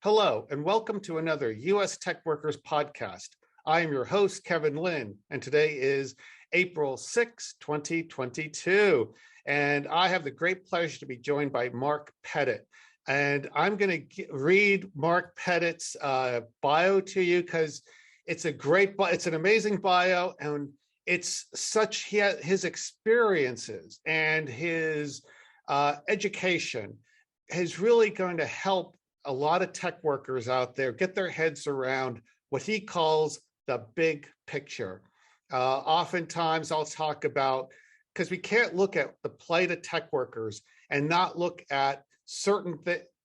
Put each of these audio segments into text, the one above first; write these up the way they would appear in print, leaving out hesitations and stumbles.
Hello, and welcome to another U.S. Tech Workers podcast. I am your host, Kevin Lynn, and today is April 6, 2022. And I have the great pleasure to be joined by Mark Pettitt. And I'm going to read Mark Pettit's bio to you because it's an amazing bio, and it's such his experiences and his education is really going to help a lot of tech workers out there get their heads around what he calls the big picture. Oftentimes I'll talk about, because we can't look at the plight of tech workers and not look at certain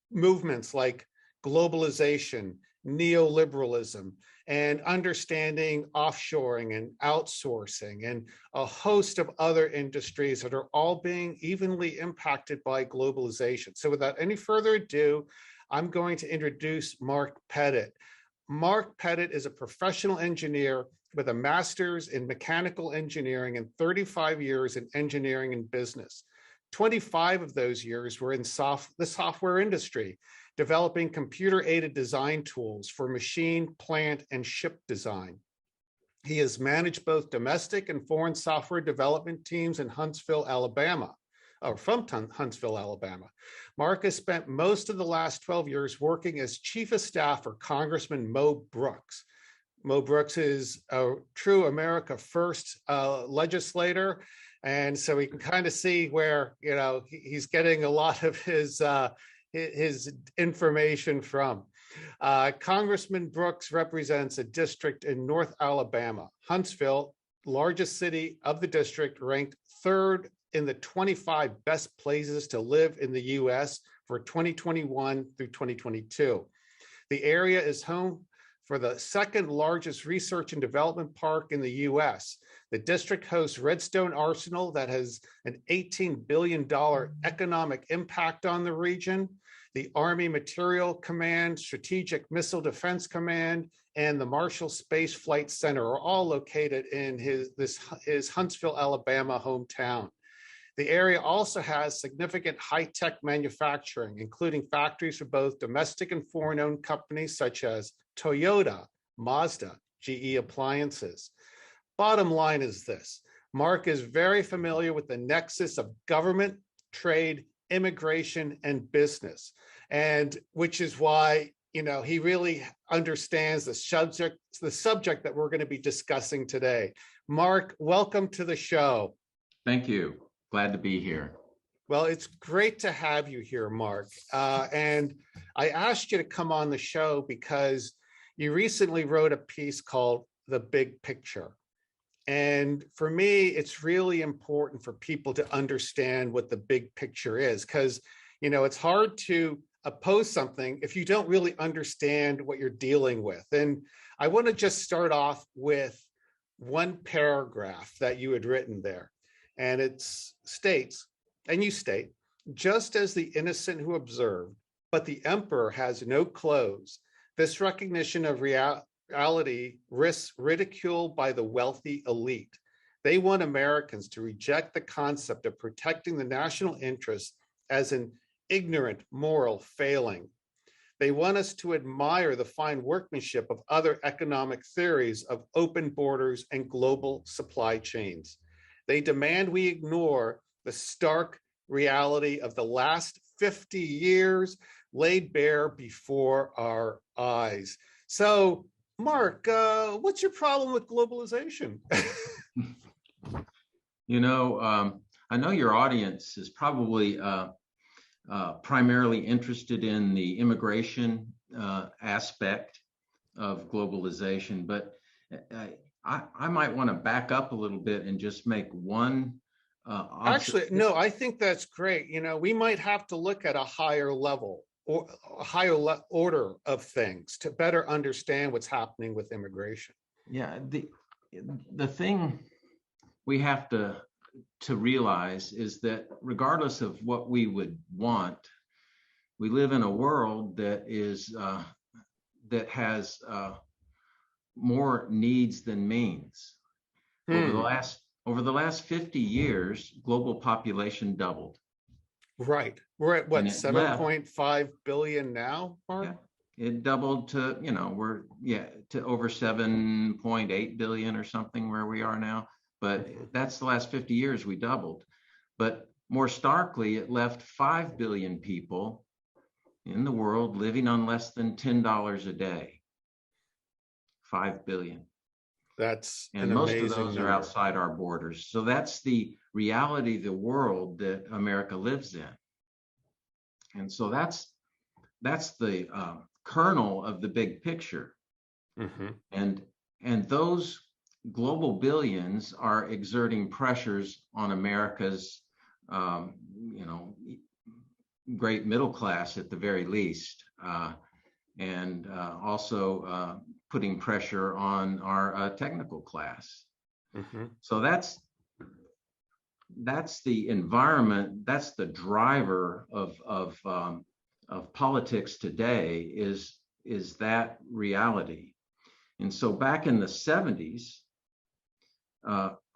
movements like globalization, neoliberalism, and understanding offshoring and outsourcing and a host of other industries that are all being evenly impacted by globalization. So without any further ado, I'm going to introduce Mark Pettitt. Mark Pettitt is a professional engineer with a master's in mechanical engineering and 35 years in engineering and business. 25 of those years were in the software industry, developing computer-aided design tools for machine, plant, and ship design. He has managed both domestic and foreign software development teams in Huntsville, Alabama. Mark has spent most of the last 12 years working as chief of staff for Congressman Mo Brooks. Mo Brooks is a true America First legislator, and so we can kind of see where he's getting a lot of his information from. Congressman Brooks represents a district in North Alabama. Huntsville, largest city of the district, ranked third in the 25 best places to live in the U.S. for 2021 through 2022. The area is home for the second largest research and development park in the U.S. The district hosts Redstone Arsenal that has an $18 billion economic impact on the region. The Army Materiel Command, Strategic Missile Defense Command, and the Marshall Space Flight Center are all located in his Huntsville, Alabama hometown. The area also has significant high-tech manufacturing, including factories for both domestic and foreign-owned companies such as Toyota, Mazda, GE Appliances. Bottom line is this: Mark is very familiar with the nexus of government, trade, immigration, and business, and which is why he really understands the subject that we're going to be discussing today. Mark, welcome to the show. Thank you. Glad to be here. Well, it's great to have you here, Mark. And I asked you to come on the show because you recently wrote a piece called The Big Picture. And for me, it's really important for people to understand what the big picture is, because, it's hard to oppose something if you don't really understand what you're dealing with. And I want to just start off with one paragraph that you had written there. And it states, and you state, just as the innocent who observed, but the emperor has no clothes, this recognition of reality risks ridicule by the wealthy elite. They want Americans to reject the concept of protecting the national interest as an ignorant moral failing. They want us to admire the fine workmanship of other economic theories of open borders and global supply chains. They demand we ignore the stark reality of the last 50 years laid bare before our eyes. So, Mark, what's your problem with globalization? I know your audience is probably primarily interested in the immigration aspect of globalization, but I might want to back up a little bit and just make one. Actually, no, I think that's great. We might have to look at a higher level or a higher order of things to better understand what's happening with immigration. Yeah, the thing we have to realize is that regardless of what we would want, we live in a world that has more needs than means. Over the last 50 years, global population doubled. Right. We're at what, 7.5 billion now, Mark? it doubled to, to over 7.8 billion or something where we are now. But that's the last 50 years we doubled. But more starkly, it left 5 billion people in the world living on less than $10 a day. 5 billion. That's and most of those are outside our borders. So that's the reality of the world that America lives in. And so that's the kernel of the big picture. And those global billions are exerting pressures on America's great middle class at the very least, and also putting pressure on our technical class. So that's the environment. That's the driver of politics today. Is that reality? And so back in the 70s,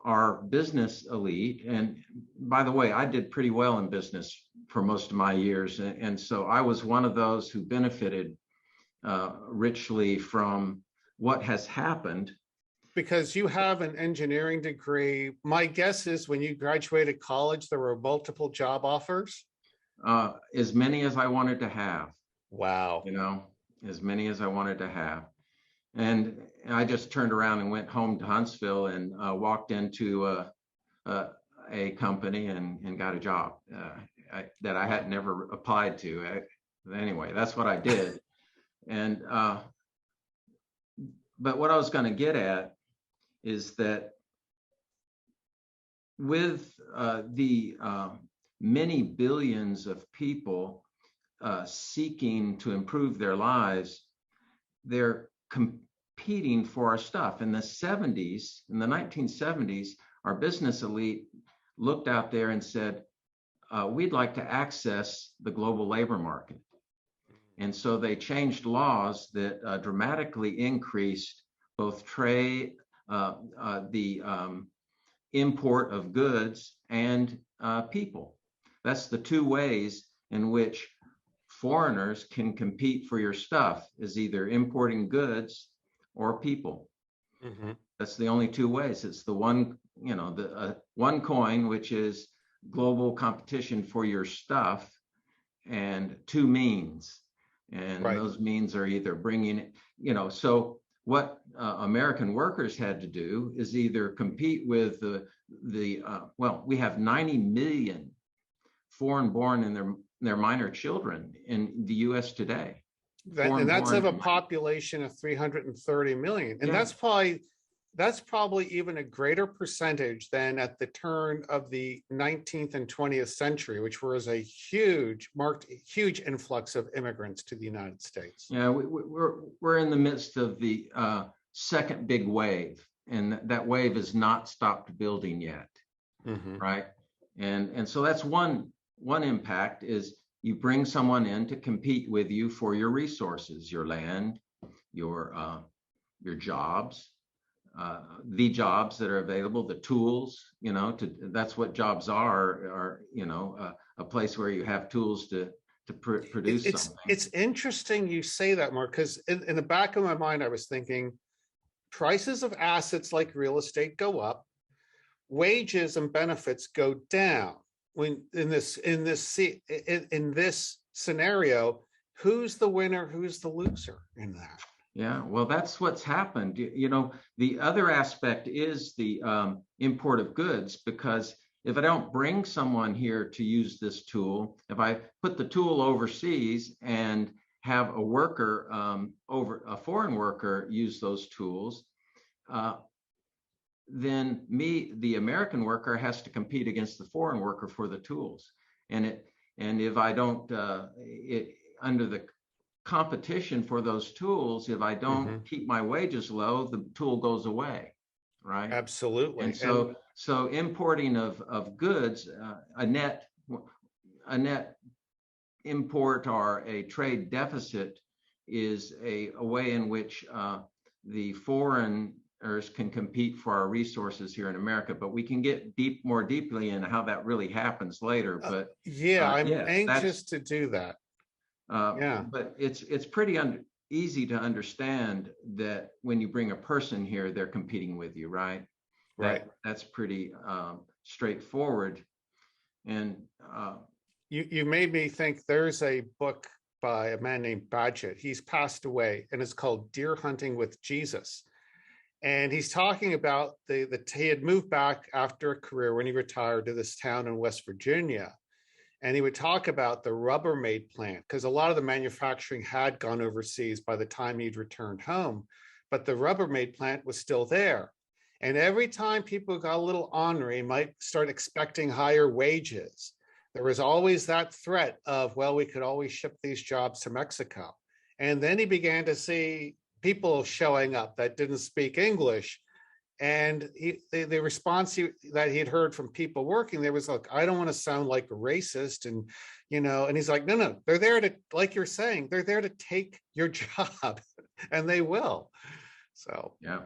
our business elite, and by the way, I did pretty well in business for most of my years. And so I was one of those who benefited richly from what has happened. Because you have an engineering degree. My guess is when you graduated college, there were multiple job offers. As many as I wanted to have. Wow. As many as I wanted to have. And I just turned around and went home to Huntsville and walked into a company and got a job that I had never applied to. Anyway, that's what I did. And but what I was going to get at is that with the many billions of people seeking to improve their lives, they're competing for our stuff. In the 1970s, our business elite looked out there and said, we'd like to access the global labor market. And so they changed laws that dramatically increased both trade, the import of goods and people. That's the two ways in which foreigners can compete for your stuff, is either importing goods or people. That's the only two ways. It's the one, one coin, which is global competition for your stuff, and two means. And those means are either bringing it, so what American workers had to do is either compete with we have 90 million foreign-born and their minor children in the U.S. today. And that's of a population of 330 million. And that's probably even a greater percentage than at the turn of the 19th and 20th century, which was a marked huge influx of immigrants to the United States. Yeah, we're in the midst of the second big wave, and that wave has not stopped building yet, right? And so that's one impact is you bring someone in to compete with you for your resources, your land, your jobs. The jobs that are available, the tools, that's what jobs are a place where you have tools to produce something. It's interesting you say that, Mark, because in the back of my mind, I was thinking prices of assets like real estate go up, wages and benefits go down. When in this scenario, who's the winner, who's the loser in that? Yeah, well, that's what's happened. The other aspect is the import of goods, because if I don't bring someone here to use this tool, if I put the tool overseas and have a worker, a foreign worker, use those tools, then the American worker, has to compete against the foreign worker for the tools. And if I don't, under the competition for those tools, if I don't keep my wages low, the tool goes away, right? Absolutely. And so importing of goods, a net import or a trade deficit is a way in which the foreigners can compete for our resources here in America. But we can get more deeply in how that really happens later. But I'm anxious to do that. but it's pretty easy to understand that when you bring a person here, they're competing with you, right? Right. That's pretty straightforward. And You made me think there's a book by a man named Badgett. He's passed away, and it's called Deer Hunting with Jesus. And he's talking about he had moved back after a career when he retired to this town in West Virginia. And he would talk about the Rubbermaid plant, because a lot of the manufacturing had gone overseas by the time he'd returned home, but the Rubbermaid plant was still there. And every time people got a little ornery, might start expecting higher wages, there was always that threat of, well, we could always ship these jobs to Mexico. And then he began to see people showing up that didn't speak English. And the response that he had heard from people working there was like, I don't want to sound like a racist. And, and he's like, no, they're there to, like you're saying, they're there to take your job, and they will. So, yeah.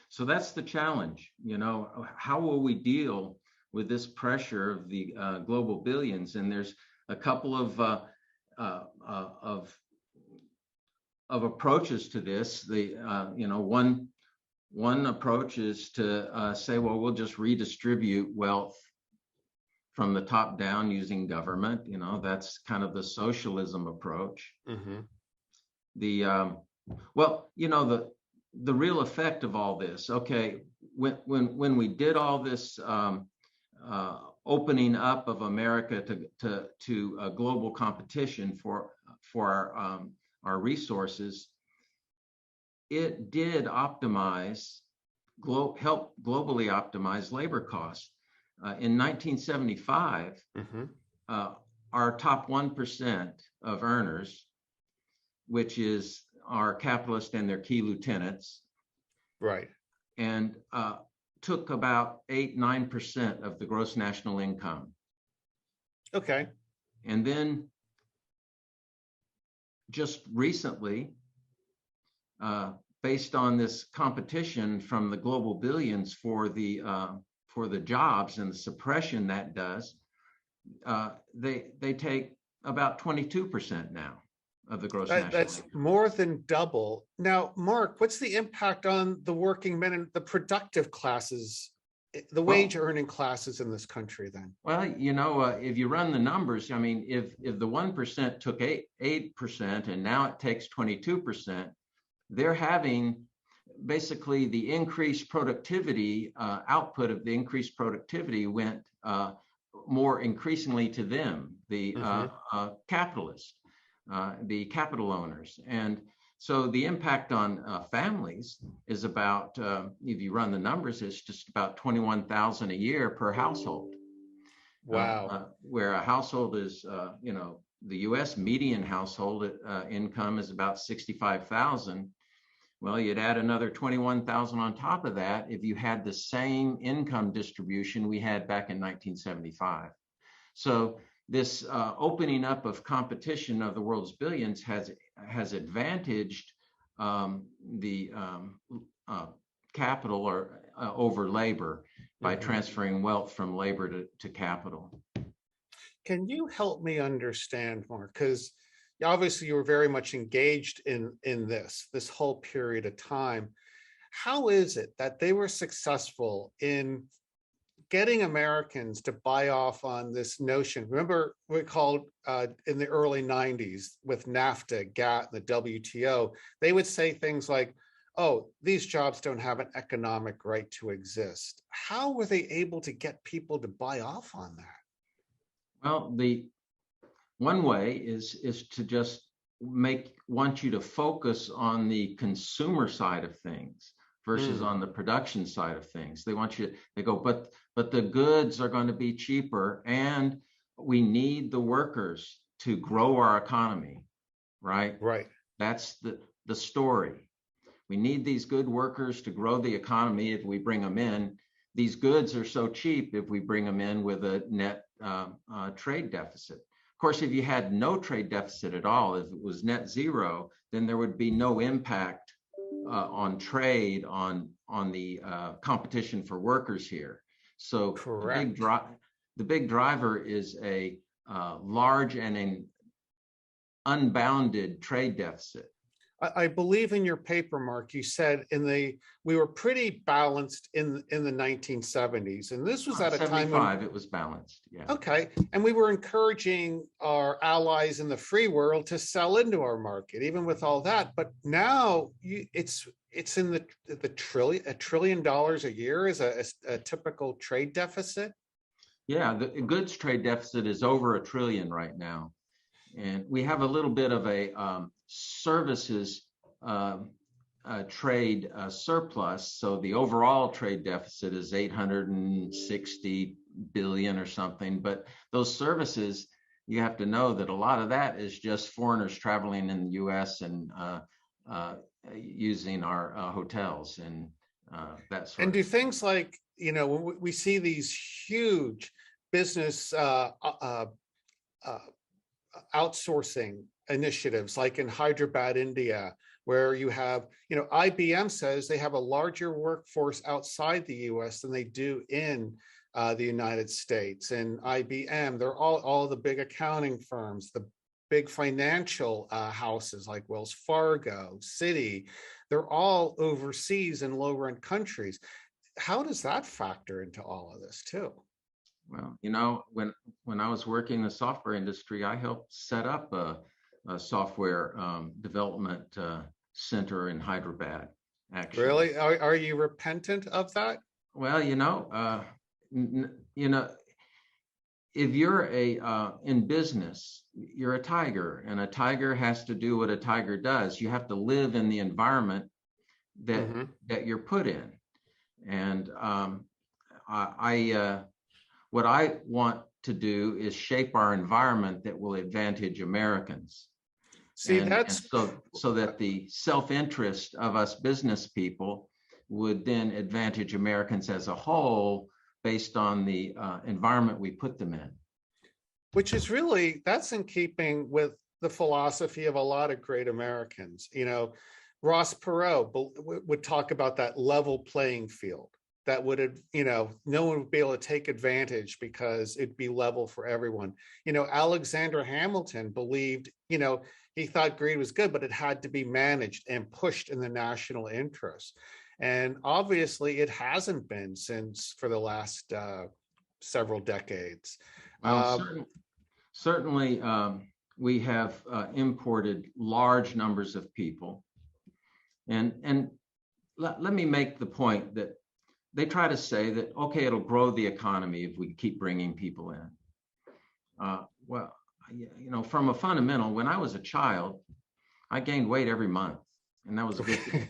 So that's the challenge. How will we deal with this pressure of the global billions? And there's a couple of approaches to this. One approach is to say, well, we'll just redistribute wealth from the top down using government. That's kind of the socialism approach. Mm-hmm. The real effect of all this, okay, when we did all this opening up of America to a global competition for our resources, it did help globally optimize labor costs. In 1975, mm-hmm. Our top 1% of earners, which is our capitalists and their key lieutenants, right, and took about 8-9% of the gross national income. Okay. And then just recently, based on this competition from the global billions for the jobs and the suppression that does, they take about 22% now of the gross national That's income. more than double. Now, Mark, what's the impact on the working men and the productive classes, the wage earning classes in this country then? Well, if you run the numbers, I mean, if the 1% took 8% and now it takes 22%, they're having basically the increased productivity, output of the increased productivity went more increasingly to them, the capitalists, the capital owners. And so the impact on families is about, if you run the numbers, it's just about $21,000 a year per household. Wow. Where a household is, the U.S. median household income is about $65,000. Well, you'd add another $21,000 on top of that if you had the same income distribution we had back in 1975. So this opening up of competition of the world's billions has advantaged the capital or over labor by transferring wealth from labor to capital. Can you help me understand more? Because obviously you were very much engaged in this whole period of time. How is it that they were successful in getting Americans to buy off on this notion? Remember, we called in the early 90s with NAFTA, GATT, and the WTO, they would say things like, oh, these jobs don't have an economic right to exist. How were they able to get people to buy off on that? Well, the one way is to just want you to focus on the consumer side of things versus on the production side of things. They go, but the goods are going to be cheaper and we need the workers to grow our economy, right? Right. That's the story. We need these good workers to grow the economy if we bring them in. These goods are so cheap if we bring them in with a net trade deficit. Of course, if you had no trade deficit at all, if it was net zero, then there would be no impact on trade, on the competition for workers here. So the big driver is a large and an unbounded trade deficit. I believe in your paper, Mark, you said we were pretty balanced in the 1970s. And this was at a time when 75, it was balanced. Yeah. okay. And we were encouraging our allies in the free world to sell into our market, even with all that. But now it's in the $1 trillion a year is a typical trade deficit. Yeah, the goods trade deficit is over $1 trillion right now. And we have a little bit of a services trade surplus. So the overall trade deficit is 860 billion or something. But those services, you have to know that a lot of that is just foreigners traveling in the U.S. and using our hotels and that sort. And do things like, when we see these huge business outsourcing initiatives like in Hyderabad, India, where you have, IBM says they have a larger workforce outside the US than they do in the United States. And IBM, they're all the big accounting firms, the big financial houses like Wells Fargo, Citi, they're all overseas in low rent countries. How does that factor into all of this too? Well, when I was working in the software industry, I helped set up a software development center in Hyderabad. Actually, really, are you repentant of that? Well, if you're in business, you're a tiger, and a tiger has to do what a tiger does. You have to live in the environment that you're put in, and what I want to do is shape our environment that will advantage Americans. See, and so that the self-interest of us business people would then advantage Americans as a whole based on the environment we put them in. Which is really, that's in keeping with the philosophy of a lot of great Americans. Ross Perot would talk about that level playing field. That would, no one would be able to take advantage because it'd be level for everyone. Alexander Hamilton believed, he thought greed was good, but it had to be managed and pushed in the national interest. And obviously it hasn't been since for the last several decades. Certainly, we have imported large numbers of people. And let me make the point that they try to say that, okay, it'll grow the economy if we keep bringing people in. Well, from a fundamental, when I was a child, I gained weight every month, and that was a good thing.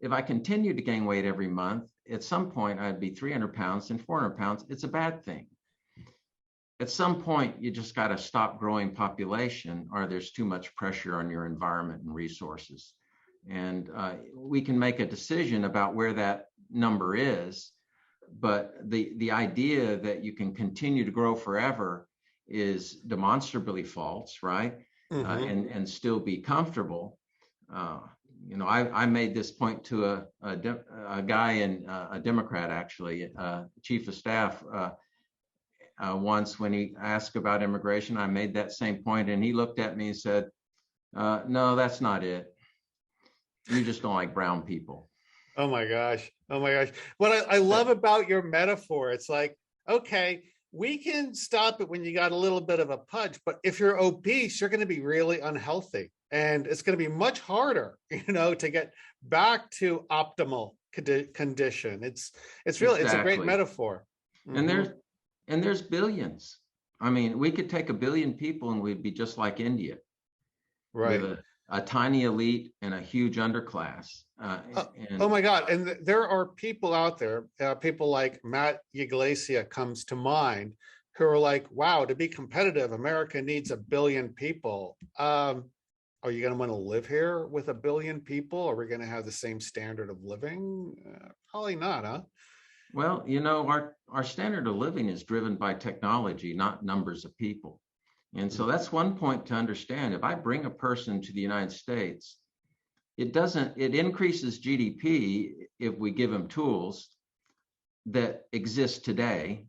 If I continued to gain weight every month, at some point I'd be 300 pounds and 400 pounds. It's a bad thing. At some point, you just got to stop growing population, or there's too much pressure on your environment and resources. And we can make a decision about where that number is, but the idea that you can continue to grow forever is demonstrably false, right? And still be comfortable. I made this point to a guy a Democrat, actually, chief of staff, once when he asked about immigration. I made that same point, and he looked at me and said, "No, that's not it. You just don't like brown people." Oh my gosh. What I love about your metaphor, it's like, okay, we can stop it when you got a little bit of a pudge, but if you're obese, you're going to be really unhealthy. And it's going to be much harder, to get back to optimal condition. It's really, It's a great metaphor. And there's billions. I mean, we could take 1 billion people and we'd be just like India. Right. With a tiny elite and a huge underclass. Oh my God. And there are people out there, people like Matt Yglesias comes to mind, who are like, wow, to be competitive, America needs 1 billion people. Are you going to want to live here with 1 billion people? Are we going to have the same standard of living? Probably not, huh? Well, our standard of living is driven by technology, not numbers of people. And so that's one point to understand. If I bring a person to the United States, it increases GDP if we give them tools that exist today.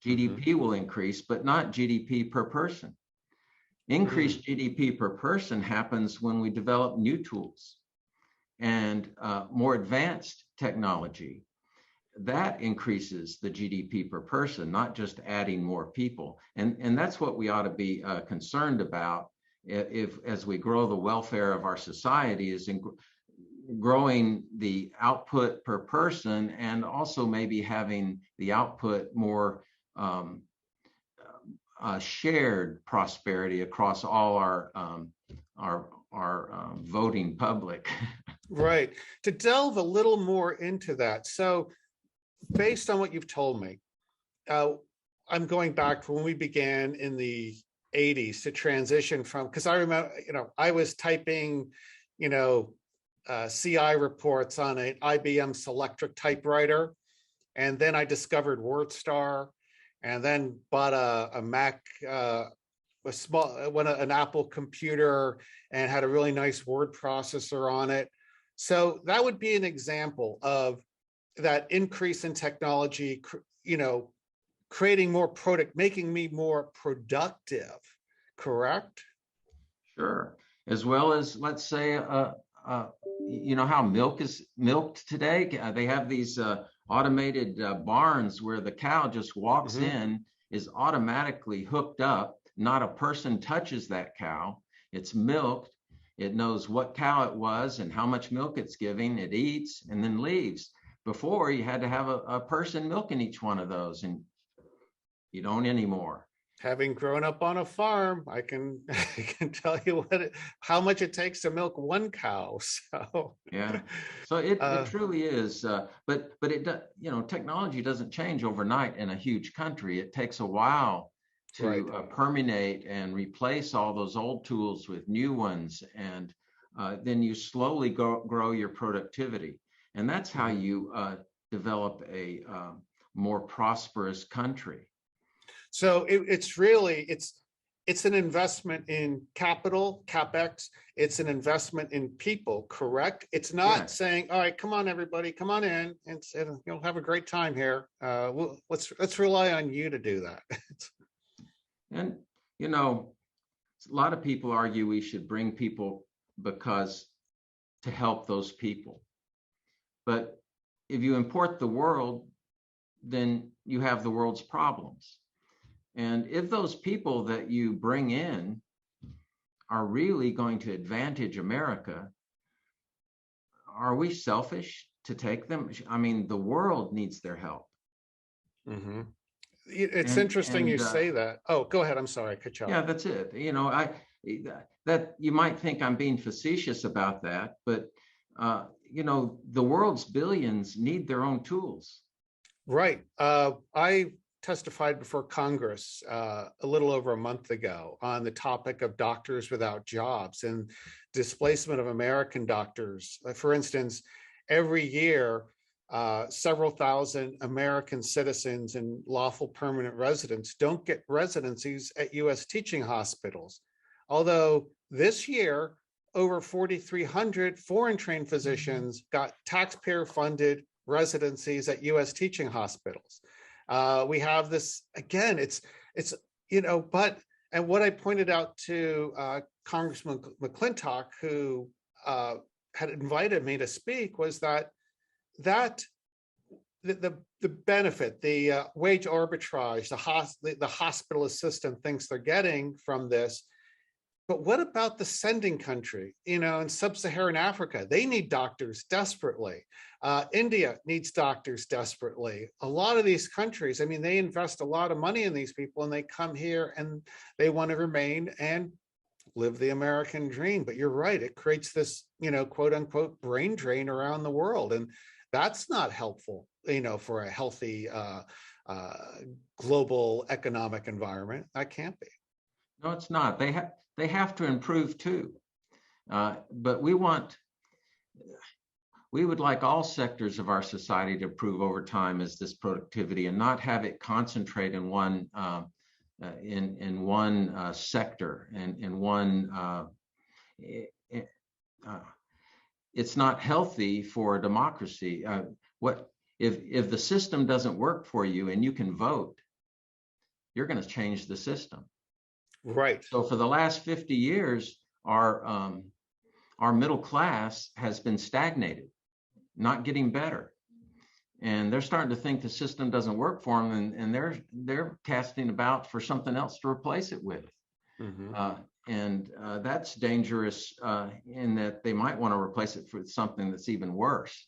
GDP will increase, but not GDP per person. Increased GDP per person happens when we develop new tools and more advanced technology. That increases the GDP per person, not just adding more people. And that's what we ought to be concerned about if as we grow the welfare of our society, is in growing the output per person, and also maybe having the output more shared prosperity across all our voting public. Right. To delve a little more into that. So based on what you've told me, I'm going back to when we began in the 80s to transition from, because I remember, I was typing, CI reports on an IBM Selectric typewriter. And then I discovered WordStar, and then bought a Mac, an Apple computer, and had a really nice word processor on it. So that would be an example of that increase in technology, creating more product, making me more productive, correct? Sure. As well as, let's say, how milk is milked today. They have these automated barns where the cow just walks in, is automatically hooked up. Not a person touches that cow. It's milked. It knows what cow it was and how much milk it's giving. It eats and then leaves. Before, you had to have a person milking each one of those, and you don't anymore. Having grown up on a farm, I can tell you how much it takes to milk one cow. So yeah, so it truly is. But it technology doesn't change overnight in a huge country. It takes a while to permeate and replace all those old tools with new ones, and then you slowly grow your productivity, and that's how you develop a more prosperous country. So it's an investment in capital, CapEx. It's an investment in people, correct? It's not saying, all right, come on, everybody, come on in and you'll have a great time here. Let's rely on you to do that. And, a lot of people argue we should bring people to help those people. But if you import the world, then you have the world's problems. And if those people that you bring in are really going to advantage America, are we selfish to take them? I mean, the world needs their help. Mm-hmm. It's interesting you say that. Oh, go ahead. I'm sorry, I cut you off. Yeah, that's it. That you might think I'm being facetious about that, but the world's billions need their own tools. Right. I testified before Congress a little over a month ago on the topic of doctors without jobs and displacement of American doctors. For instance, every year, several thousand American citizens and lawful permanent residents don't get residencies at U.S. teaching hospitals. Although this year, over 4,300 foreign trained physicians got taxpayer funded residencies at U.S. teaching hospitals. We have this again, and what I pointed out to Congressman McClintock, who had invited me to speak, was that the benefit, the wage arbitrage, the hospital assistant thinks they're getting from this. But what about the sending country? In sub-Saharan Africa, they need doctors desperately. India needs doctors desperately. A lot of these countries, they invest a lot of money in these people, and they come here and they want to remain and live the American dream. But you're right, it creates this, quote unquote, brain drain around the world. And that's not helpful, for a healthy global economic environment. That can't be. No, it's not. They have to improve too. But we would like all sectors of our society to improve over time as this productivity, and not have it concentrate in one sector and in one. It's not healthy for a democracy. What if the system doesn't work for you and you can vote? You're going to change the system. Right. So for the last 50 years, our middle class has been stagnated, not getting better. And they're starting to think the system doesn't work for them, and they're casting about for something else to replace it with. Mm-hmm. And that's dangerous in that they might want to replace it with something that's even worse.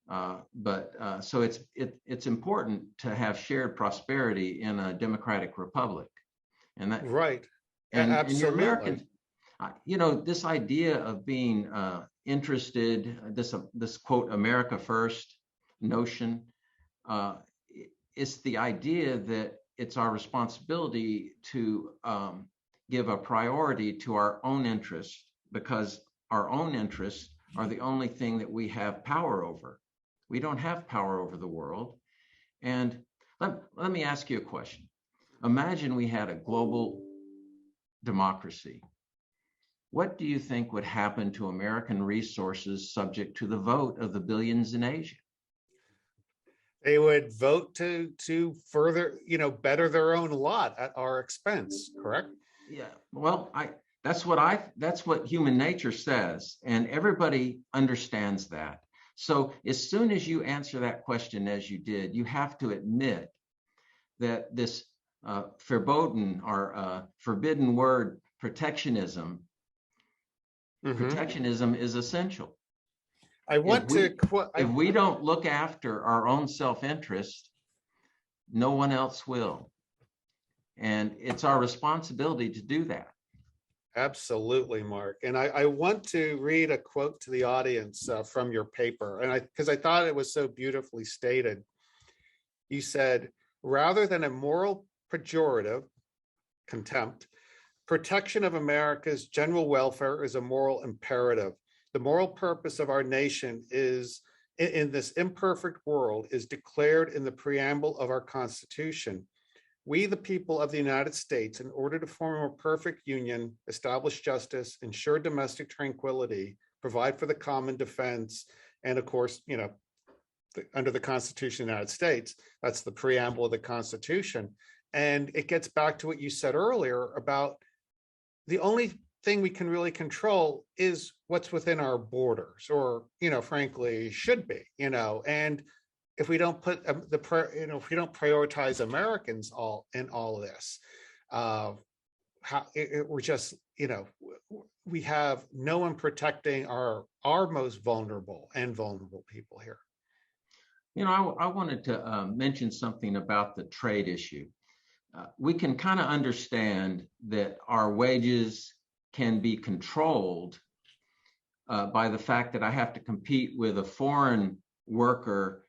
So it's important to have shared prosperity in a democratic republic, and that Right. and your Absolutely. Americans, this idea of being interested, this quote America first notion, it's the idea that it's our responsibility to give a priority to our own interests, because our own interests are the only thing that we have power over. We don't have power over the world. And let me ask you a question. Imagine we had a global democracy. What do you think would happen to American resources subject to the vote of the billions in Asia? They would vote to further, better their own lot at our expense, correct? Yeah, well, that's what human nature says, and everybody understands that. So as soon as you answer that question as you did, you have to admit that this verboten or forbidden word protectionism is essential. I want to If we don't look after our own self-interest, no one else will. And it's our responsibility to do that. Absolutely, Mark. And I want to read a quote to the audience from your paper, and because I thought it was so beautifully stated. You said, rather than a moral pejorative, contempt, protection of America's general welfare is a moral imperative. The moral purpose of our nation is, in this imperfect world, is declared in the preamble of our Constitution. We, the people of the United States, in order to form a perfect union, establish justice, ensure domestic tranquility, provide for the common defense, and of course, under the Constitution of the United States, that's the preamble of the Constitution. And it gets back to what you said earlier about the only thing we can really control is what's within our borders, or, frankly, should be, and if we don't put if we don't prioritize Americans all in all of this, we're just, we have no one protecting our most vulnerable people here. I wanted to mention something about the trade issue. We can kind of understand that our wages can be controlled by the fact that I have to compete with a foreign worker.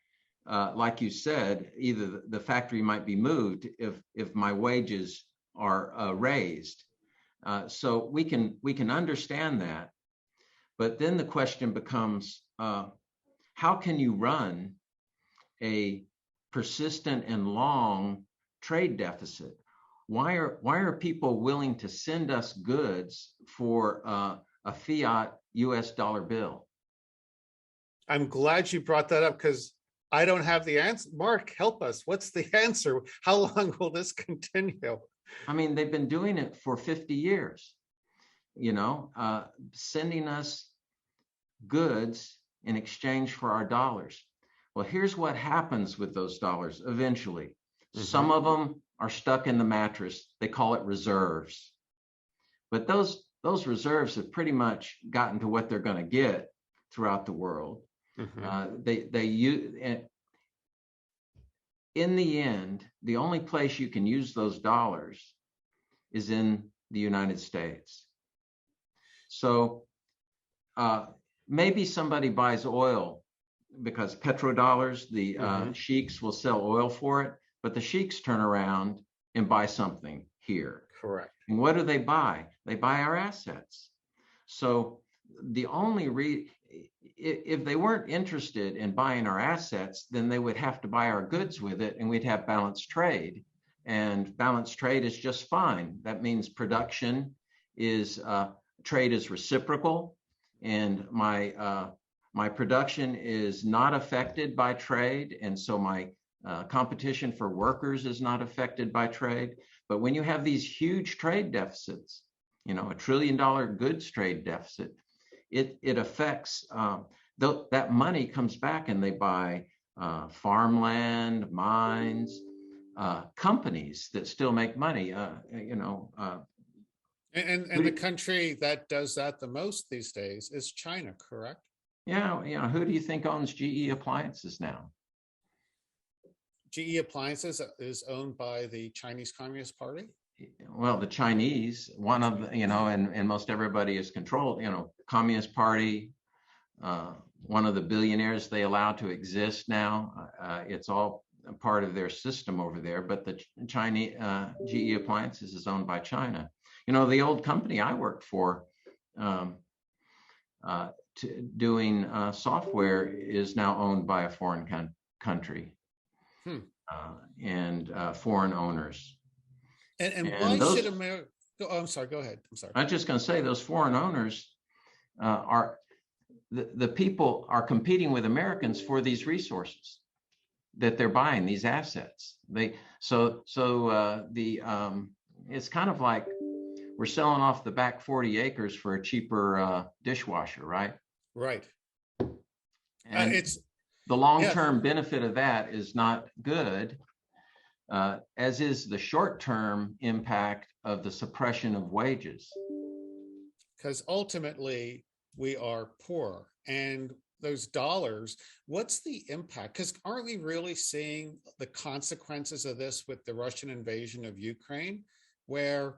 Like you said, either the factory might be moved if my wages are raised. So we can understand that. But then the question becomes, how can you run a persistent and long trade deficit? Why are people willing to send us goods for a fiat US dollar bill? I'm glad you brought that up, because I don't have the answer. Mark, help us. What's the answer? How long will this continue? I mean, they've been doing it for 50 years, sending us goods in exchange for our dollars. Well, here's what happens with those dollars eventually. Mm-hmm. Some of them are stuck in the mattress. They call it reserves. But those reserves have pretty much gotten to what they're going to get throughout the world. Mm-hmm. They use, in the end, the only place you can use those dollars is in the United States. So maybe somebody buys oil because petrodollars, the sheiks will sell oil for it, but the sheiks turn around and buy something here. Correct. And what do they buy? They buy our assets. So the only if they weren't interested in buying our assets, then they would have to buy our goods with it, and we'd have balanced trade. And balanced trade is just fine. That means production is trade is reciprocal, and my production is not affected by trade, and so my Competition for workers is not affected by trade. But when you have these huge trade deficits, $1 trillion goods trade deficit, it affects, that money comes back and they buy farmland, mines, companies that still make money. And the country that does that the most these days is China, correct? Yeah, who do you think owns GE Appliances now? GE Appliances is owned by the Chinese Communist Party? Well, the Chinese, one of the, and most everybody is controlled, Communist Party, one of the billionaires they allow to exist now. It's all a part of their system over there, but the Chinese GE Appliances is owned by China. The old company I worked for doing software is now owned by a foreign country and foreign owners. And why should America? Oh, I'm sorry. Go ahead. I'm sorry. I'm just going to say those foreign owners are the people are competing with Americans for these resources that they're buying, these assets. It's kind of like we're selling off the back 40 acres for a cheaper dishwasher, right? Right. And it's the long-term benefit of that is not good, as is the short-term impact of the suppression of wages. Because ultimately we are poor, and those dollars, what's the impact? Because aren't we really seeing the consequences of this with the Russian invasion of Ukraine, where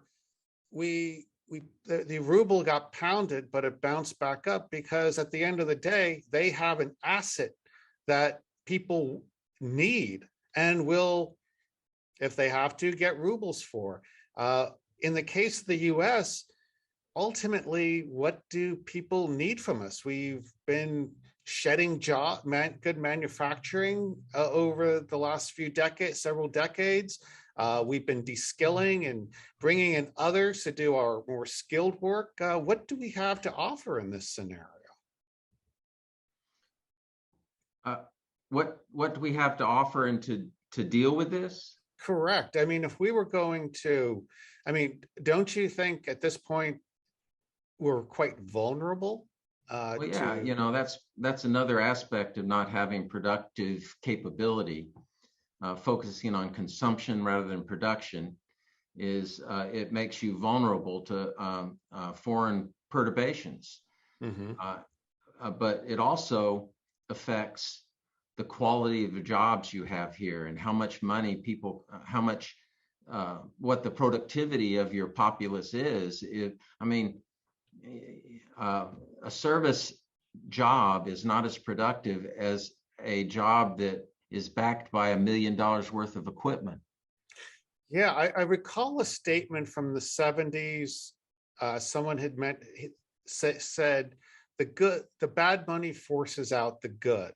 the ruble got pounded, but it bounced back up because at the end of the day, they have an asset that people need and will, if they have to, get rubles for. In the case of the US, ultimately, what do people need from us? We've been shedding good manufacturing over the last several decades. We've been de-skilling and bringing in others to do our more skilled work. What do we have to offer in this scenario? What do we have to offer and to deal with this? Correct. I mean, if we were going to, don't you think at this point we're quite vulnerable? Well, yeah, that's another aspect of not having productive capability. Focusing on consumption rather than production is it makes you vulnerable to foreign perturbations. But it also affects the quality of the jobs you have here and how much money what the productivity of your populace is. A service job is not as productive as a job that is backed by $1 million worth of equipment. Yeah, I recall a statement from the 70s. Someone had said the bad money forces out the good.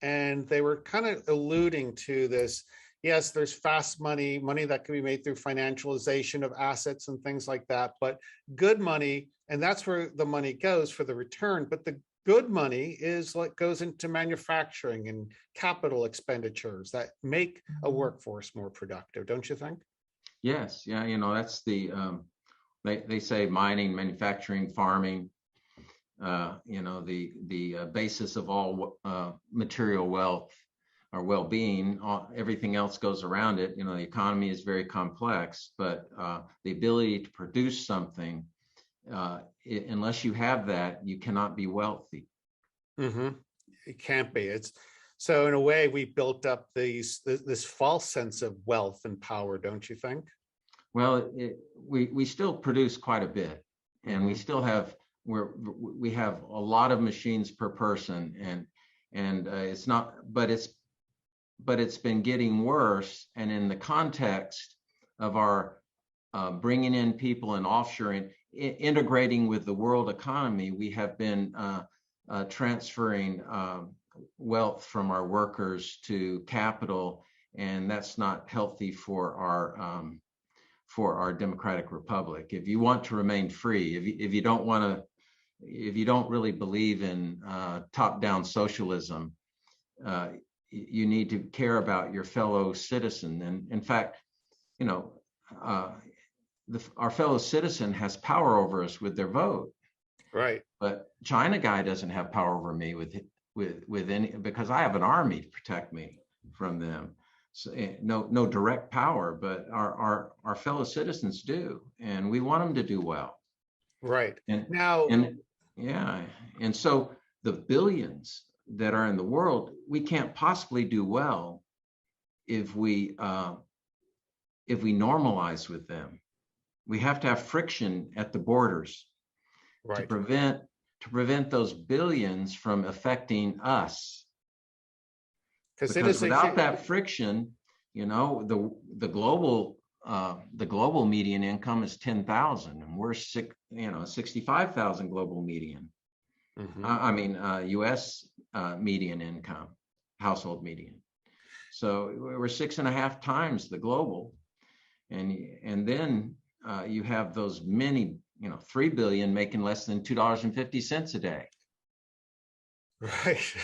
And they were kind of alluding to this. Yes, there's fast money that can be made through financialization of assets and things like that, but good money, and that's where the money goes for the return. But the good money is what goes into manufacturing and capital expenditures that make a workforce more productive, don't you think? Yes, yeah, that's the they say mining, manufacturing, farming, the basis of all material wealth or well-being. Everything else goes around it. The economy is very complex, but the ability to produce something, unless you have that, you cannot be wealthy. It can't be. So in a way, we built up this false sense of wealth and power, don't you think? Well, we still produce quite a bit, and we still have we have a lot of machines per person, and it's not, but it's been getting worse. And in the context of our bringing in people and offshoring, integrating with the world economy, we have been transferring wealth from our workers to capital, and that's not healthy for our democratic republic. If you want to remain free, if you don't really believe in top-down socialism, you need to care about your fellow citizen. And in fact, you know, our fellow citizen has power over us with their vote. Right. But China guy doesn't have power over me with any, because I have an army to protect me from them. So, no direct power, but our fellow citizens do, and we want them to do well. Right. And Now, and so the billions that are in the world, we can't possibly do well if we normalize with them. We have to have friction at the borders to prevent those billions from affecting us. Because without that friction, you know, the global median income is 10,000, and we're 65,000 global median. Mm-hmm. U.S. Median income, household median. So we're 6.5 times the global, and then you have those many, 3 billion making less than $2.50 a day. Right.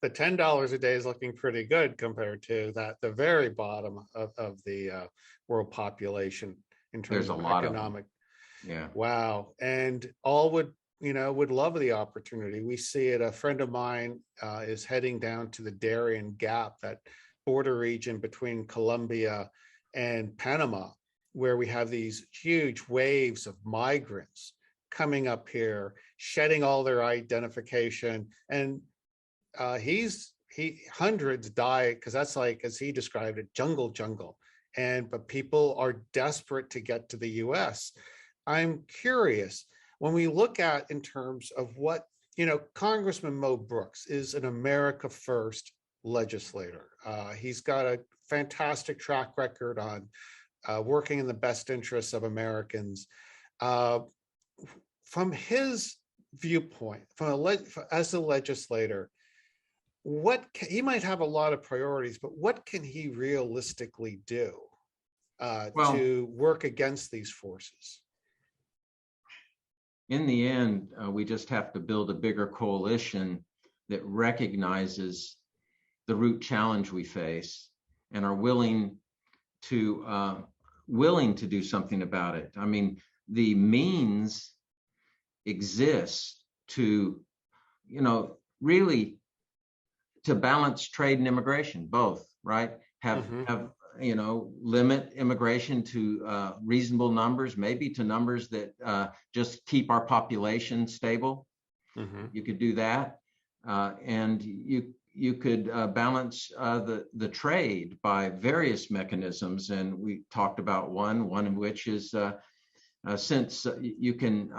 The $10 a day is looking pretty good compared to the very bottom of the world population in terms of economic. Yeah. Wow. And all would love the opportunity. We see it. A friend of mine is heading down to the Darien Gap, that border region between Colombia and Panama, where we have these huge waves of migrants coming up here, shedding all their identification, and hundreds die, because that's, like, as he described it, jungle. But people are desperate to get to the US. I'm curious, when we look at in terms of what, Congressman Mo Brooks is an America First legislator. He's got a fantastic track record on working in the best interests of Americans. From his viewpoint, as a legislator, he might have a lot of priorities, but what can he realistically do to work against these forces? In the end, we just have to build a bigger coalition that recognizes the root challenge we face and are willing to do something about it. I mean, the means exists to, really to balance trade and immigration, both, right? Have limit immigration to reasonable numbers, maybe to numbers that just keep our population stable. Mm-hmm. You could do that, and you could balance the trade by various mechanisms, and we talked about one of which is since you can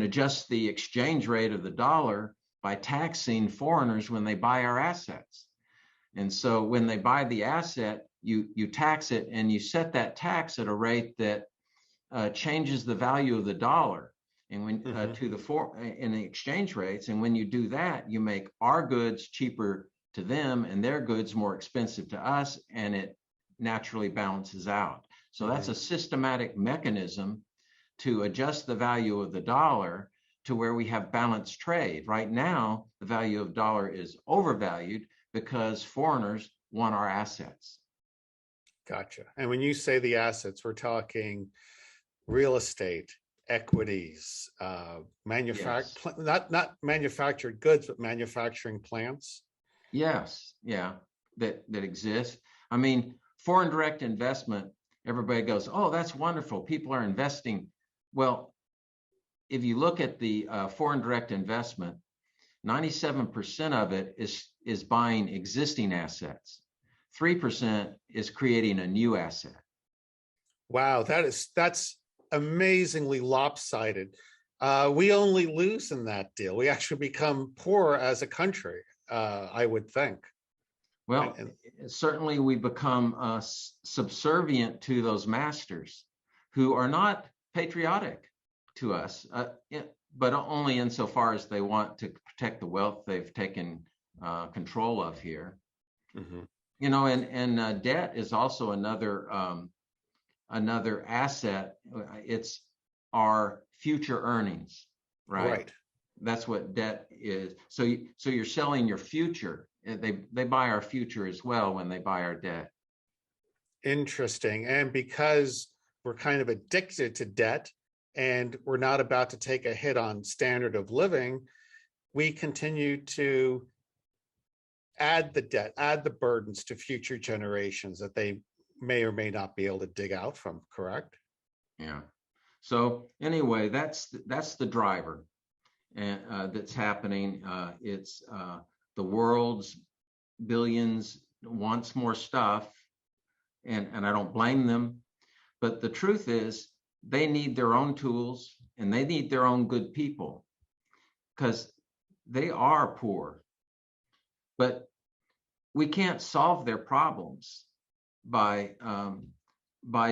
adjust the exchange rate of the dollar by taxing foreigners when they buy our assets. And so when they buy the asset, you tax it, and you set that tax at a rate that changes the value of the dollar and when in the exchange rates. And when you do that, you make our goods cheaper to them and their goods more expensive to us, and it naturally balances out. So that's a systematic mechanism to adjust the value of the dollar to where we have balanced trade. Right now, the value of dollar is overvalued because foreigners want our assets. Gotcha. And when you say the assets, we're talking real estate, equities, Yes. not manufactured goods, but manufacturing plants. Yes, yeah, that exist. I mean, foreign direct investment, everybody goes, oh, that's wonderful, people are investing. Well, if you look at the foreign direct investment, 97% of it is buying existing assets. 3% is creating a new asset. Wow, that's amazingly lopsided. We only lose in that deal. We actually become poor as a country, I would think. Well, certainly we become subservient to those masters who are not patriotic to us, but only insofar as they want to protect the wealth they've taken control of here. Mm-hmm. And debt is also another asset. It's our future earnings, right? Right. That's what debt is. So you're selling your future they buy our future as well when they buy our debt. Interesting. And because we're kind of addicted to debt and we're not about to take a hit on standard of living, we continue to add the debt, add the burdens to future generations that they may or may not be able to dig out from, correct? Yeah. So anyway, that's the driver, and that's happening. It's the world's billions wants more stuff, and I don't blame them. But the truth is, they need their own tools and they need their own good people, because they are poor. But we can't solve their problems by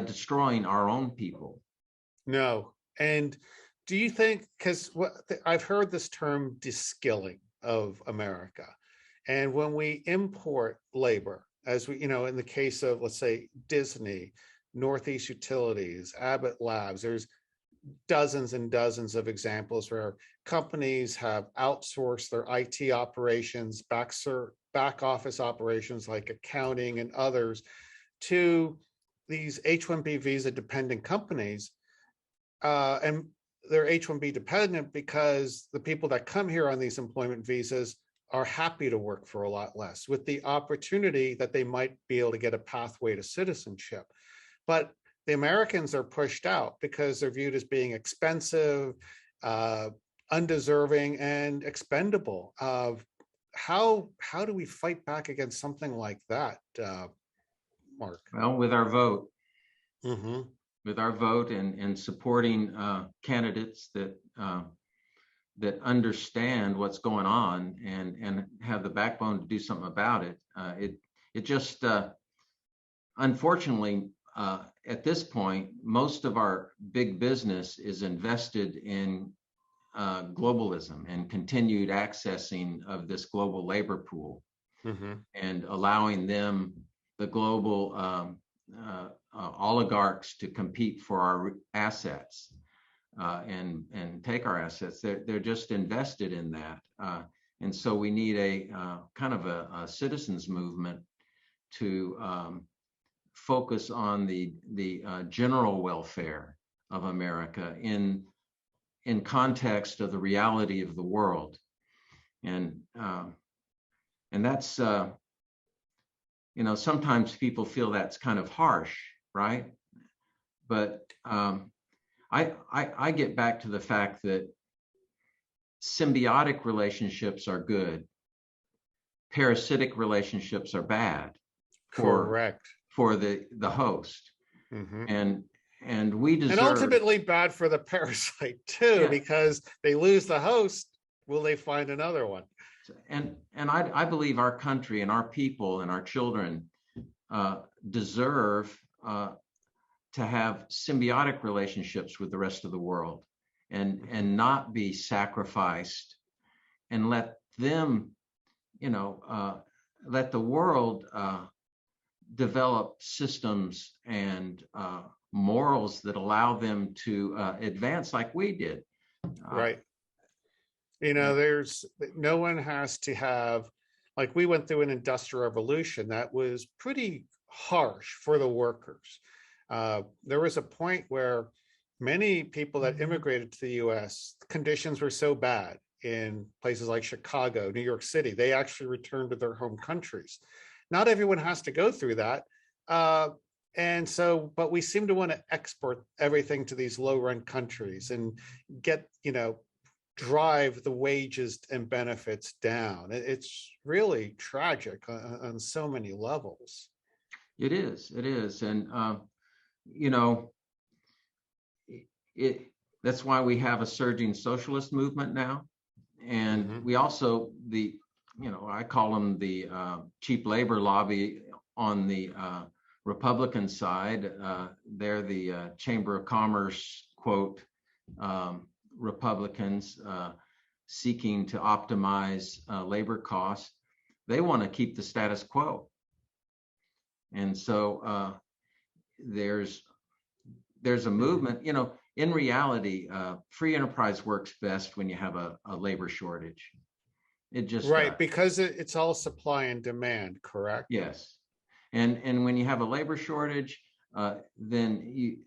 destroying our own people. No. And do you think, because I've heard this term de-skilling of America, and when we import labor, as we, in the case of, let's say, Disney, Northeast Utilities, Abbott Labs, there's dozens and dozens of examples where companies have outsourced their IT operations, back office operations like accounting and others, to these H-1B visa dependent companies. And they're H-1B dependent because the people that come here on these employment visas are happy to work for a lot less, with the opportunity that they might be able to get a pathway to citizenship. But the Americans are pushed out because they're viewed as being expensive, undeserving, and expendable. How do we fight back against something like that, Mark? Well, with our vote. Mm-hmm. With our vote and supporting candidates that understand what's going on and have the backbone to do something about it. It just unfortunately at this point, most of our big business is invested in globalism and continued accessing of this global labor pool, mm-hmm. and allowing them, the global oligarchs, to compete for our assets and take our assets. They're just invested in that, and so we need a kind of a citizens movement to focus on the general welfare of America in context of the reality of the world, and that's sometimes people feel that's kind of harsh, right? But I get back to the fact that symbiotic relationships are good, parasitic relationships are bad. Correct. For the host, mm-hmm. and we deserve, and ultimately bad for the parasite too, yeah. Because they lose the host, will they find another one? And I believe our country and our people and our children deserve to have symbiotic relationships with the rest of the world, and not be sacrificed, and let them, let the world develop systems and morals that allow them to advance like we did. Right. There's no one has to have, like, we went through an industrial revolution that was pretty harsh for the workers. There was a point where many people that immigrated to the US, conditions were so bad in places like Chicago, New York City, they actually returned to their home countries. Not everyone has to go through that. And so, but we seem to want to export everything to these low rent countries and get, drive the wages and benefits down. It's really tragic on so many levels. It is. And, that's why we have a surging socialist movement now. And mm-hmm. we also, I call them the cheap labor lobby on the Republican side. They're the Chamber of Commerce, quote, Republicans seeking to optimize labor costs. They want to keep the status quo. And so there's a movement, in reality, free enterprise works best when you have a labor shortage. It just Right, does. because it's all supply and demand, correct? Yes. And when you have a labor shortage, then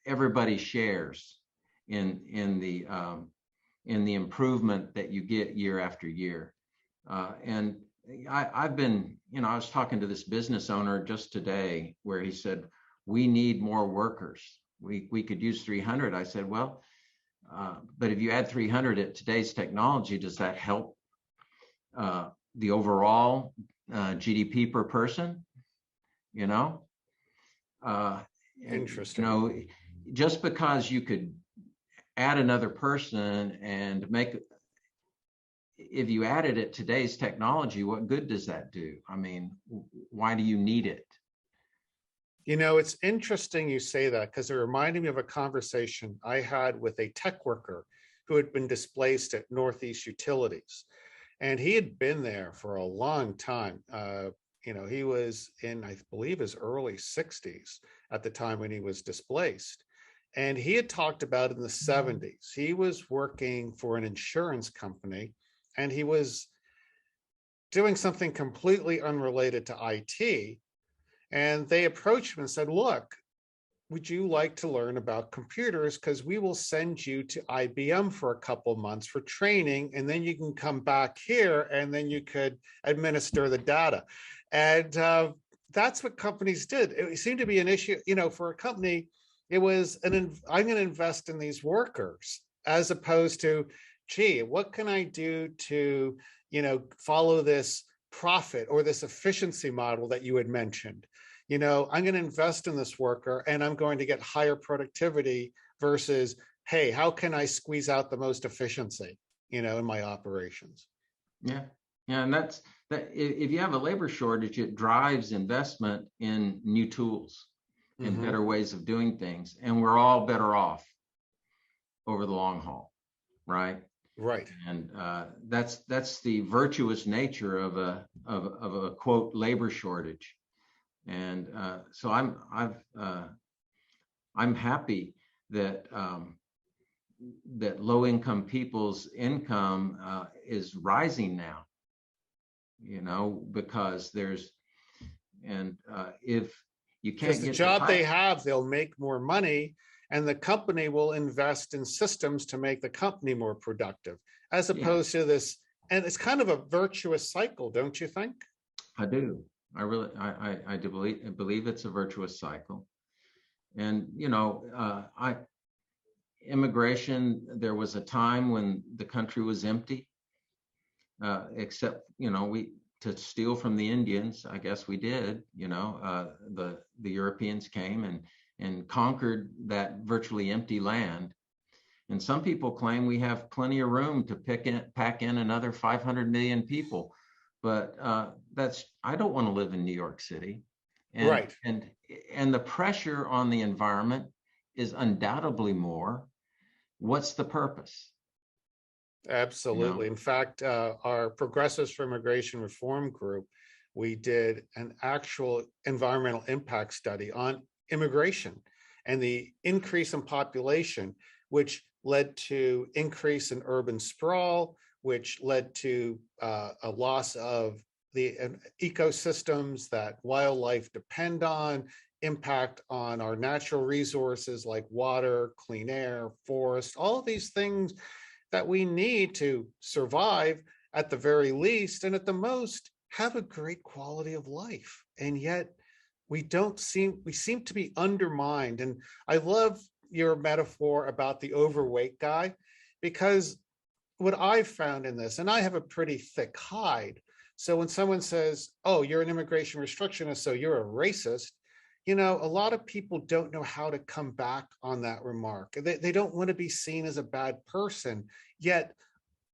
everybody shares in the improvement that you get year after year. And I've been, I was talking to this business owner just today where he said, we need more workers. We could use 300. I said, well, but if you add 300 at today's technology, does that help the overall GDP per person? Interesting. Just because you could add another person and if you added it today's technology, what good does that do? I mean, why do you need it? It's interesting you say that, because it reminded me of a conversation I had with a tech worker who had been displaced at Northeast Utilities. And he had been there for a long time. He was in, I believe, his early 60s at the time when he was displaced. And he had talked about in the 70s, he was working for an insurance company and he was doing something completely unrelated to IT. And they approached him and said, look, would you like to learn about computers? Because we will send you to IBM for a couple months for training, and then you can come back here and then you could administer the data. And that's what companies did. It seemed to be an issue, for a company. It was I'm going to invest in these workers, as opposed to, gee, what can I do to, follow this profit or this efficiency model that you had mentioned? I'm going to invest in this worker and I'm going to get higher productivity versus, hey, how can I squeeze out the most efficiency, in my operations? Yeah. Yeah. And that if you have a labor shortage, it drives investment in new tools and better ways of doing things. And we're all better off over the long haul. Right. Right. And that's the virtuous nature of a quote labor shortage. And so I'm happy that that low income people's income is rising now. Because there's if you can't get the get job they have, they'll make more money. And the company will invest in systems to make the company more productive, as opposed to this. And it's kind of a virtuous cycle, don't you think? I do. I do believe it's a virtuous cycle. And, immigration, there was a time when the country was empty, except, to steal from the Indians. I guess we did, the Europeans came and conquered that virtually empty land. And some people claim we have plenty of room to pack in another 500 million people. But I don't want to live in New York City. And, right. And the pressure on the environment is undoubtedly more. What's the purpose? Absolutely. In fact, our Progressives for Immigration Reform group, we did an actual environmental impact study on immigration and the increase in population, which led to increase in urban sprawl, which led to a loss of the ecosystems that wildlife depend on, impact on our natural resources like water, clean air, forest, all of these things that we need to survive at the very least, and at the most, have a great quality of life. And yet we seem to be undermined. And I love your metaphor about the overweight guy, because what I've found in this, and I have a pretty thick hide. So when someone says, oh, you're an immigration restrictionist, so you're a racist, a lot of people don't know how to come back on that remark. They don't want to be seen as a bad person. Yet,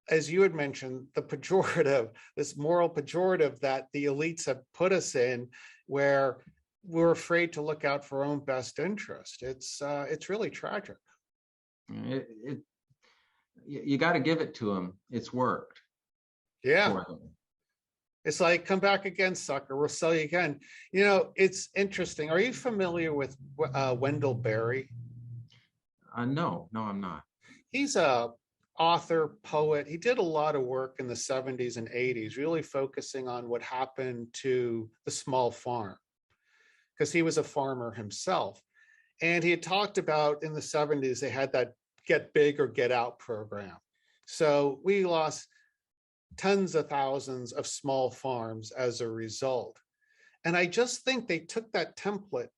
as you had mentioned, the pejorative, this moral pejorative that the elites have put us in, where we're afraid to look out for our own best interest. It's really tragic. You got to give it to them. It's worked. Yeah. It's like, come back again, sucker. We'll sell you again. It's interesting. Are you familiar with Wendell Berry? No, I'm not. He's a author, poet. He did a lot of work in the 70s and 80s, really focusing on what happened to the small farm, because he was a farmer himself. And he had talked about in the 70s, they had that get big or get out program. So we lost tens of thousands of small farms as a result. And I just think they took that template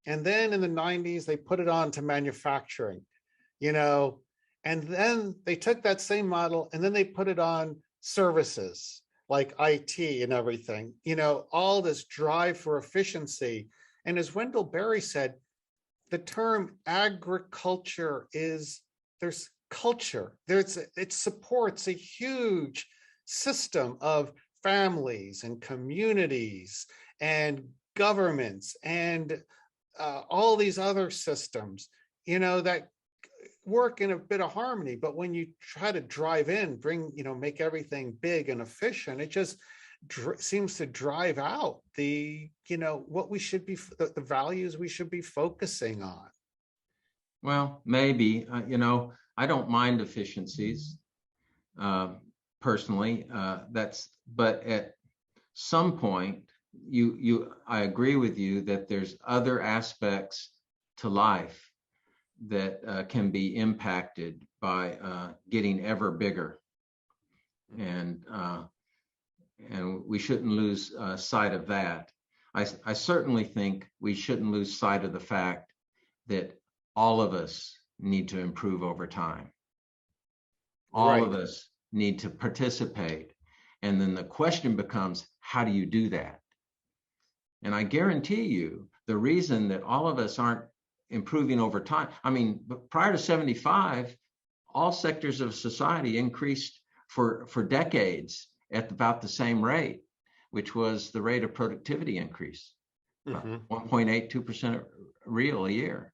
and then in the 90s, they put it on to manufacturing, you know, and then they took that same model and then they put it on services like IT and everything, you know, all this drive for efficiency. And as Wendell Berry said, the term agriculture is, there's culture, it supports a huge system of families and communities and governments and all these other systems, you know, that work in a bit of harmony. But when you try to drive in, bring, you know, make everything big and efficient, it just seems to drive out the, you know, what we should be, the values we should be focusing on. Well, maybe, you know, I don't mind efficiencies personally. But at some point, I agree with you that there's other aspects to life that can be impacted by getting ever bigger, and we shouldn't lose sight of that. I certainly think we shouldn't lose sight of the fact that all of us need to improve over time. All of us need to participate. And then the question becomes, how do you do that? And I guarantee you, the reason that all of us aren't improving over time, I mean, prior to 75, all sectors of society increased for decades at about the same rate, which was the rate of productivity increase, 1.82% real a year.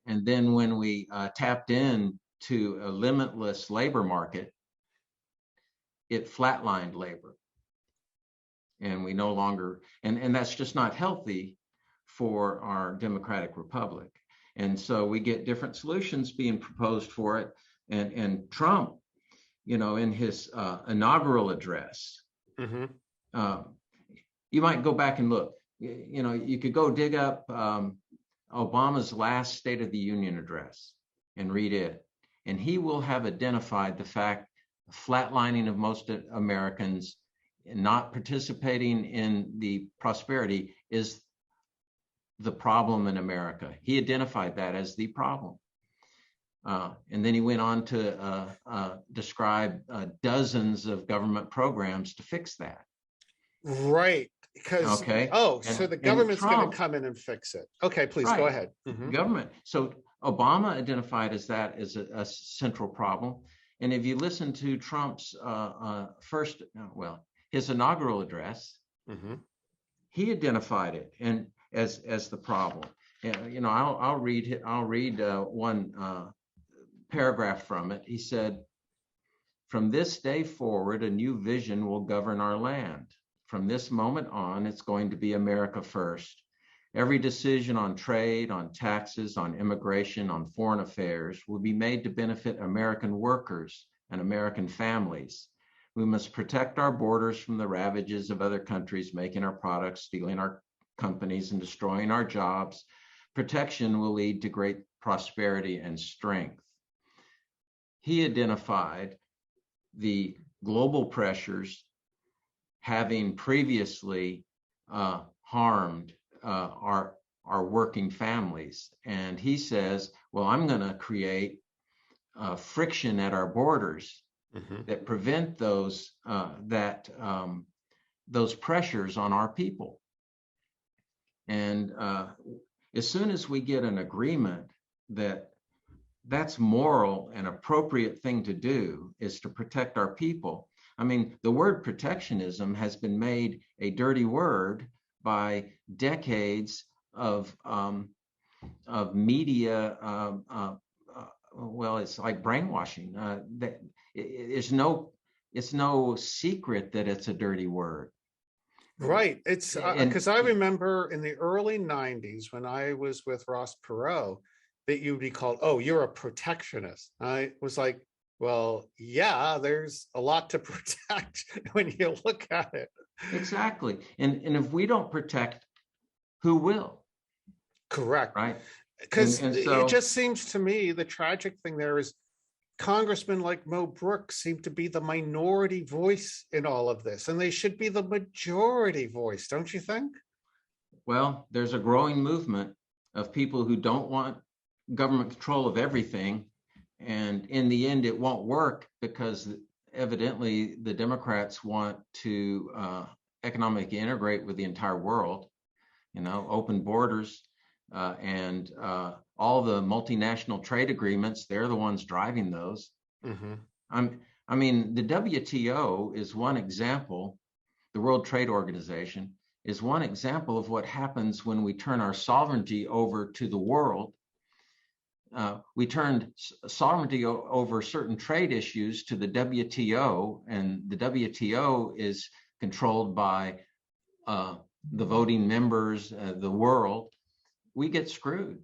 And then when we tapped in to a limitless labor market, it flatlined labor. And we no longer, and that's just not healthy for our democratic republic. And so we get different solutions being proposed for it. And Trump, you know, in his inaugural address, you might go back and look, you know, you could go dig up Obama's last State of the Union address and read it. And he will have identified the fact, flatlining of most Americans, not participating in the prosperity is the problem in America. He identified that as the problem. And then he went on to describe dozens of government programs to fix that. Right. Because, so the government's going to come in and fix it. Okay, please go ahead. Government. So Obama identified as that as a central problem. And if you listen to Trump's his inaugural address, he identified it and as the problem. You know, I'll read one paragraph from it. He said, "From this day forward, a new vision will govern our land. From this moment on, it's going to be America first. Every decision on trade, on taxes, on immigration, on foreign affairs will be made to benefit American workers and American families. We must protect our borders from the ravages of other countries making our products, stealing our companies, and destroying our jobs. Protection will lead to great prosperity and strength." He identified the global pressures having previously harmed our working families. And he says, well, I'm going to create friction at our borders that prevent those pressures on our people. And as soon as we get an agreement that that's moral and appropriate thing to do is to protect our people. I mean, the word protectionism has been made a dirty word by decades of media. Well, it's like brainwashing. It's no secret that it's a dirty word. Right. It's because I remember in the early 90s when I was with Ross Perot, that you'd be called, oh, you're a protectionist. I was like, Well, yeah, there's a lot to protect when you look at it. Exactly. And if we don't protect, who will? Correct. Right. Because And it so, just seems to me the tragic thing there is congressmen like Mo Brooks seem to be the minority voice in all of this, and they should be the majority voice, don't you think? well, there's a growing movement of people who don't want government control of everything. And in the end, it won't work because evidently the Democrats want to economically integrate with the entire world, open borders, and all the multinational trade agreements. They're the ones driving those. Mm-hmm. I mean, the WTO is one example. The World Trade Organization is one example of what happens when we turn our sovereignty over to the world. We turned sovereignty over certain trade issues to the WTO, and the WTO is controlled by the voting members, the world. We get screwed,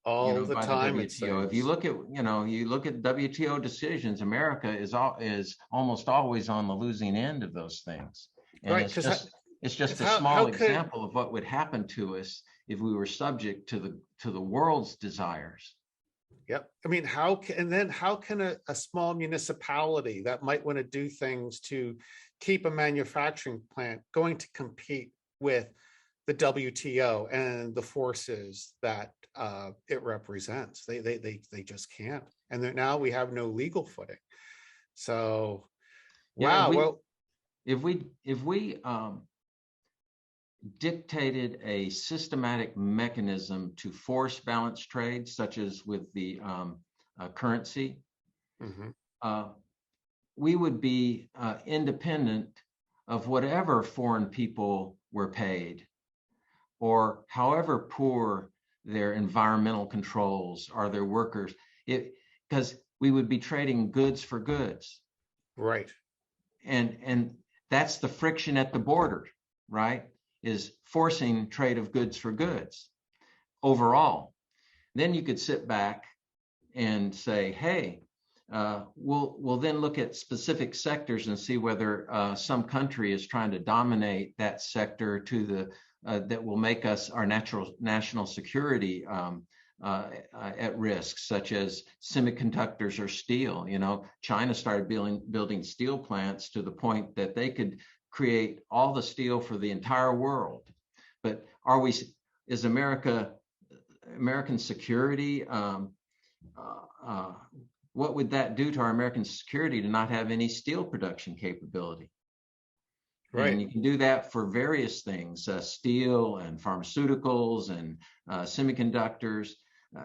All the by the time, it WTO. If you seems. look at, WTO decisions, America is almost always on the losing end of those things, and Right, it's because just a how small could example of what would happen to us if we were subject to the world's desires. Yep. I mean, how can a small municipality that might want to do things to keep a manufacturing plant going to compete with the WTO and the forces that it represents? They just can't. And now we have no legal footing. So, Yeah, wow. Well, if we dictated a systematic mechanism to force balanced trade, such as with the currency, mhm. we would be independent of whatever foreign people were paid, or however poor their environmental controls are, their workers, because we would be trading goods for goods. Right. And that's the friction at the border, right? Is forcing trade of goods for goods overall. Then you could sit back and say, hey, we'll then look at specific sectors and see whether some country is trying to dominate that sector to the that will make us our national security at risk, such as semiconductors or steel. China started building steel plants to the point that they could create all the steel for the entire world. But is American security? What would that do to our American security to not have any steel production capability? Right. And you can do that for various things, steel and pharmaceuticals and semiconductors.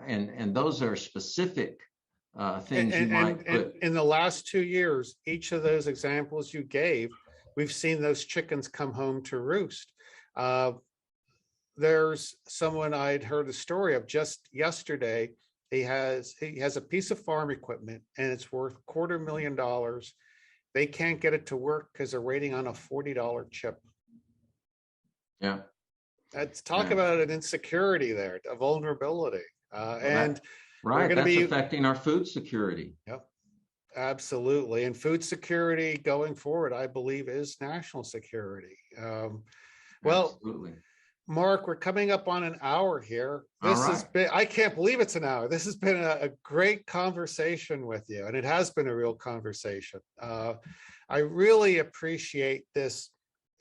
And those are specific things you might put. In the last 2 years, each of those examples you gave, we've seen those chickens come home to roost. There's someone I'd heard a story of just yesterday. He has a piece of farm equipment and it's worth $250,000. They can't get it to work because they're waiting on a $40 chip. Yeah. Let's talk Yeah. about an insecurity there, a vulnerability. And we're going to that's be affecting our food security. Yep, absolutely. And food security going forward, I believe, is national security. Well, Absolutely. Mark, we're coming up on an hour here. All This has right. been, I can't believe it's an hour. This has been a great conversation with you, and it has been a real conversation. I really appreciate this,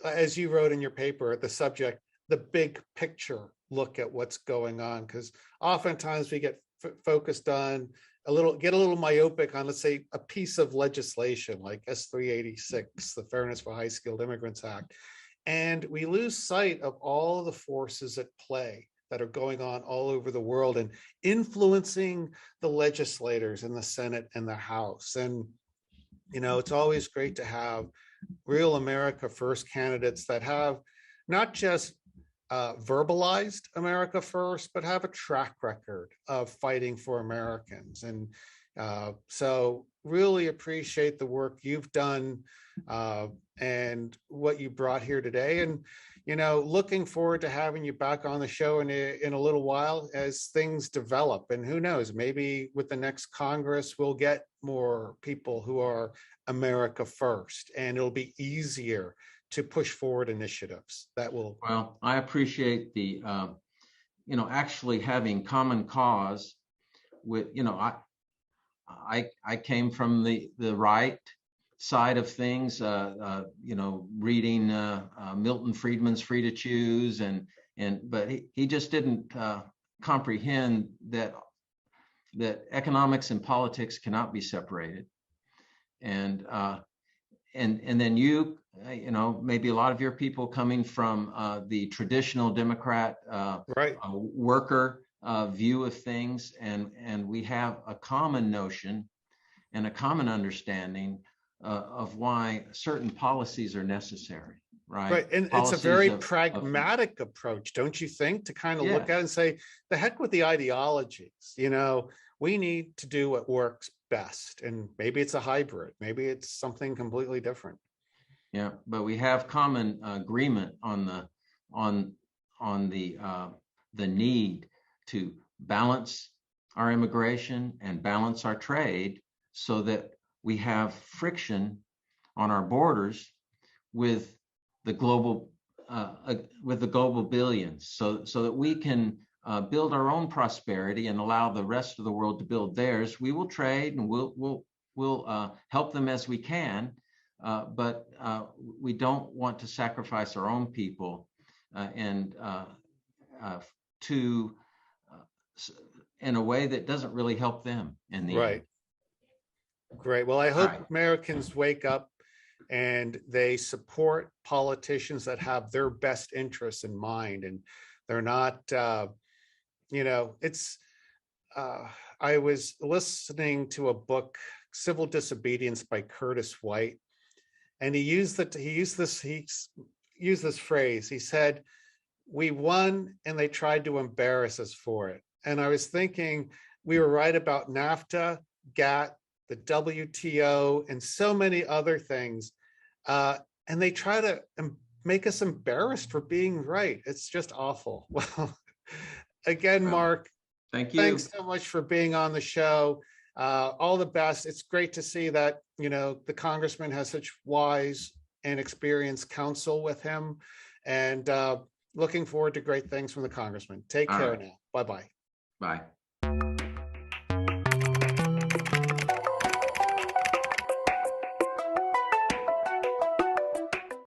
as you wrote in your paper, the subject, the big picture look at what's going on, because oftentimes we get focused on get a little myopic on, let's say, a piece of legislation like S386, the Fairness for High Skilled Immigrants Act. And we lose sight of all the forces at play that are going on all over the world and influencing the legislators in the Senate and the House. And, it's always great to have real America First candidates that have not just verbalized America First, but have a track record of fighting for Americans. And so really appreciate the work you've done and what you brought here today. And, looking forward to having you back on the show in a little while as things develop. And who knows, maybe with the next Congress, we'll get more people who are America first, and it'll be easier to push forward initiatives that will. Well, I appreciate the, actually having common cause with, I came from the right side of things, reading Milton Friedman's Free to Choose, but he just didn't comprehend that economics and politics cannot be separated. And then maybe a lot of your people coming from the traditional Democrat right. Worker view of things, and we have a common notion and a common understanding of why certain policies are necessary, right? Right, and policies it's a very pragmatic approach, don't you think, to kind of look at it and say, the heck with the ideologies, we need to do what works best, and maybe it's a hybrid, maybe it's something completely different. Yeah, but we have common agreement on the need to balance our immigration and balance our trade so that we have friction on our borders with the global billions, so that we can build our own prosperity and allow the rest of the world to build theirs. We will trade and we'll help them as we can, but we don't want to sacrifice our own people in a way that doesn't really help them in the end. Great. Well, I hope Americans wake up and they support politicians that have their best interests in mind, and they're not, I was listening to a book, Civil Disobedience by Curtis White, and he used this phrase. He said, "We won and they tried to embarrass us for it." And I was thinking, we were right about NAFTA, GATT, the WTO, and so many other things. And they try to make us embarrassed for being right. It's just awful. Well, again, Mark, thank you. Thanks so much for being on the show. All the best. It's great to see that, the congressman has such wise and experienced counsel with him, and looking forward to great things from the congressman. Take care now. Bye-bye. Bye.